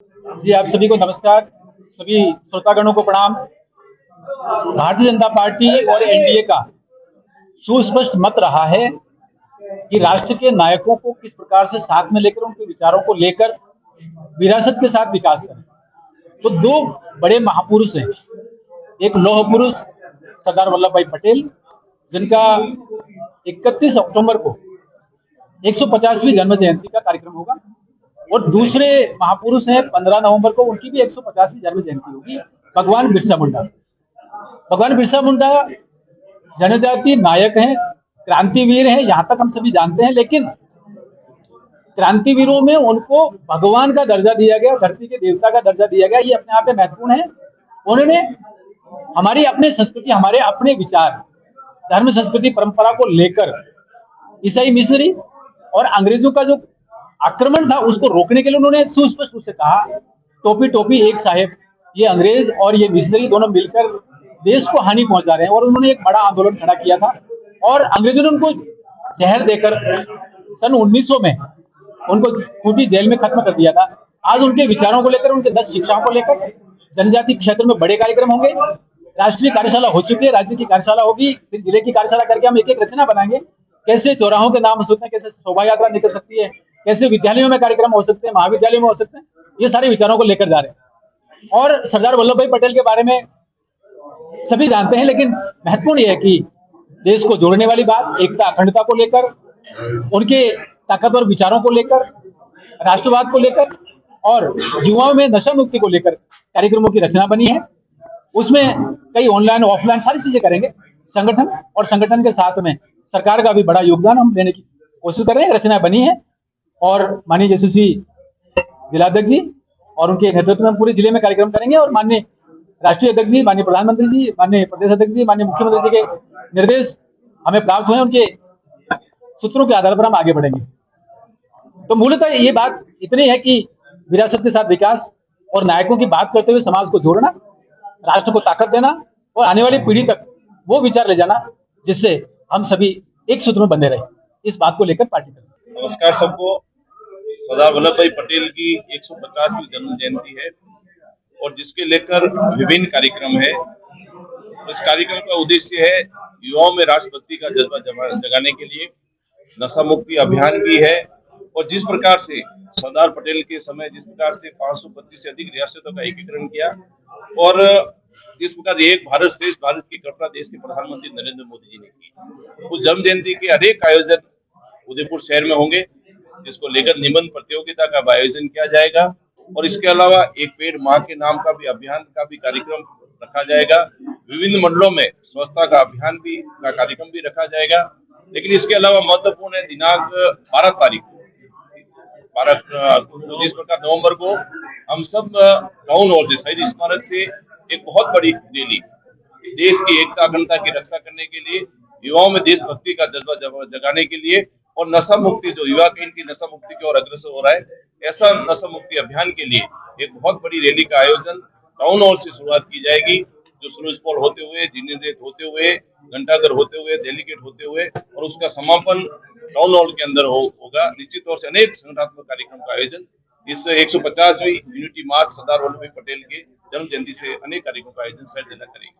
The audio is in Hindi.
जी, आप सभी को नमस्कार। सभी श्रोतागणों को प्रणाम। भारतीय जनता पार्टी और एनडीए का सुस्पष्ट मत रहा है कि राष्ट्र के नायकों को किस प्रकार से साथ में लेकर उनके विचारों को लेकर विरासत के साथ विकास करें। तो दो बड़े महापुरुष हैं। एक लौह पुरुष सरदार वल्लभ भाई पटेल, जिनका 31 अक्टूबर को 150वीं जन्म जयंती का कार्यक्रम होगा, और दूसरे महापुरुष हैं 15 नवंबर को, उनकी भी 150वीं जन्म जयंती होगी, भगवान बिरसा मुंडा। भगवान बिरसा मुंडा जनजाति नायक हैं, क्रांतिवीर हैं, यहाँ तक हम सभी जानते हैं। लेकिन क्रांतिवीरों में उनको भगवान का दर्जा दिया गया, धरती के देवता का दर्जा दिया गया, ये अपने आप में महत्वपूर्ण है। उन्होंने हमारी अपनी संस्कृति, हमारे अपने विचार, धर्म, संस्कृति, परंपरा को लेकर ईसाई मिशनरी और अंग्रेजों का जो आक्रमण था उसको रोकने के लिए उन्होंने सुस्पष्ट रूप से कहा, टोपी टोपी एक साहेब, ये अंग्रेज और ये मिशनरी दोनों मिलकर देश को हानि पहुंचा रहे हैं। और उन्होंने एक बड़ा आंदोलन खड़ा किया था और अंग्रेजों ने उनको जहर देकर सन 1900 में उनको खूंटी जेल में खत्म कर दिया था। आज उनके विचारों को लेकर, उनके 10 शिक्षाओं को लेकर जनजाति क्षेत्र में बड़े कार्यक्रम होंगे। राष्ट्रीय कार्यशाला हो चुकी है, राज्य की कार्यशाला होगी, फिर जिले की कार्यशाला करके हम एक एक रचना बनाएंगे। कैसे चौराहों के नाम हो सकते हैं, कैसे शोभा यात्रा निकल सकती है, कैसे विद्यालयों में कार्यक्रम हो सकते हैं, महाविद्यालयों में हो सकते हैं, ये सारे विचारों को लेकर जा रहे हैं। और सरदार वल्लभ भाई पटेल के बारे में सभी जानते हैं, लेकिन महत्वपूर्ण यह है कि देश को जोड़ने वाली बात, एकता अखंडता को लेकर, उनके ताकतवर विचारों को लेकर, राष्ट्रवाद को लेकर और युवाओं में नशा मुक्ति को लेकर कार्यक्रमों की रचना बनी है। उसमें कई ऑनलाइन ऑफलाइन सारी चीजें करेंगे। संगठन और संगठन के साथ में सरकार का भी बड़ा योगदान हम देने की कोशिश कर रहे हैं। रचना बनी है और माननीय यशस्वी जिलाध्यक्ष जी और उनके नेतृत्व में पूरे जिले में कार्यक्रम करेंगे। और माननीय राष्ट्रीय अध्यक्ष जी, माननीय प्रधानमंत्री जी, माननीय प्रदेश अध्यक्ष जी, माननीय मुख्यमंत्री जी के निर्देश हमें प्राप्त हुए, उनके सूत्रों के आधार पर हम आगे बढ़ेंगे। तो मूलतः ये बात इतनी है कि विरासत के साथ विकास और नायकों की बात करते हुए समाज को जोड़ना, राष्ट्र को ताकत देना और आने वाली पीढ़ी तक वो विचार ले जाना जिससे हम सभी एक सूत्र में बंधे रहे। इस बात को लेकर पार्टी करें। नमस्कार सबको। सरदार वल्लभ भाई पटेल की 150वीं जन्म जयंती है और जिसके लेकर विभिन्न कार्यक्रम है। इस कार्यक्रम का उद्देश्य है युवाओं में राष्ट्रभक्ति का जज्बा जगाने के लिए। नशा मुक्ति अभियान भी है और जिस प्रकार से सरदार पटेल के समय जिस प्रकार से 525 से अधिक रियासतों का एकीकरण किया और जिस प्रकार एक भारत श्रेष्ठ भारत की कल्पना देश के प्रधानमंत्री नरेंद्र मोदी जी ने की, उस जन्म जयंती के अनेक आयोजन उदयपुर शहर में होंगे, जिसको लेकर निबंध प्रतियोगिता का आयोजन किया जाएगा। और इसके अलावा एक पेड़ मां के नाम का भी अभियान का भी कार्यक्रम रखा जाएगा। विभिन्न मंडलों में स्वच्छता का अभियान भी का कार्यक्रम भी रखा जाएगा। लेकिन इसके अलावा महत्वपूर्ण है दिनांक 12 तारीख को, जिस प्रकार नवंबर को हम सब टाउन हॉल से शहीद स्मारक से एक बहुत बड़ी रैली देश की एकता अखंडता की रक्षा करने के लिए, युवाओं में देशभक्ति का जज्बा जगाने के लिए और नशा मुक्ति, जो युवा के इनकी नशा मुक्ति की ओर अग्रसर हो रहा है, ऐसा नशा मुक्ति अभियान के लिए एक बहुत बड़ी रैली का आयोजन टाउन हॉल से शुरुआत की जाएगी, जो सूरज पोल होते हुए, जिनेद्रेट होते हुए, घंटाघर होते हुए, डेलीगेट होते हुए और उसका समापन टाउन हॉल के अंदर होगा। निश्चित तौर से अनेक संगठनात्मक कार्यक्रम का आयोजन इस 150वीं यूनिटी मार्च सरदार वल्लभ भाई पटेल के जन्म जयंती से अनेक कार्यक्रमों का आयोजन शहर जिला करेगी।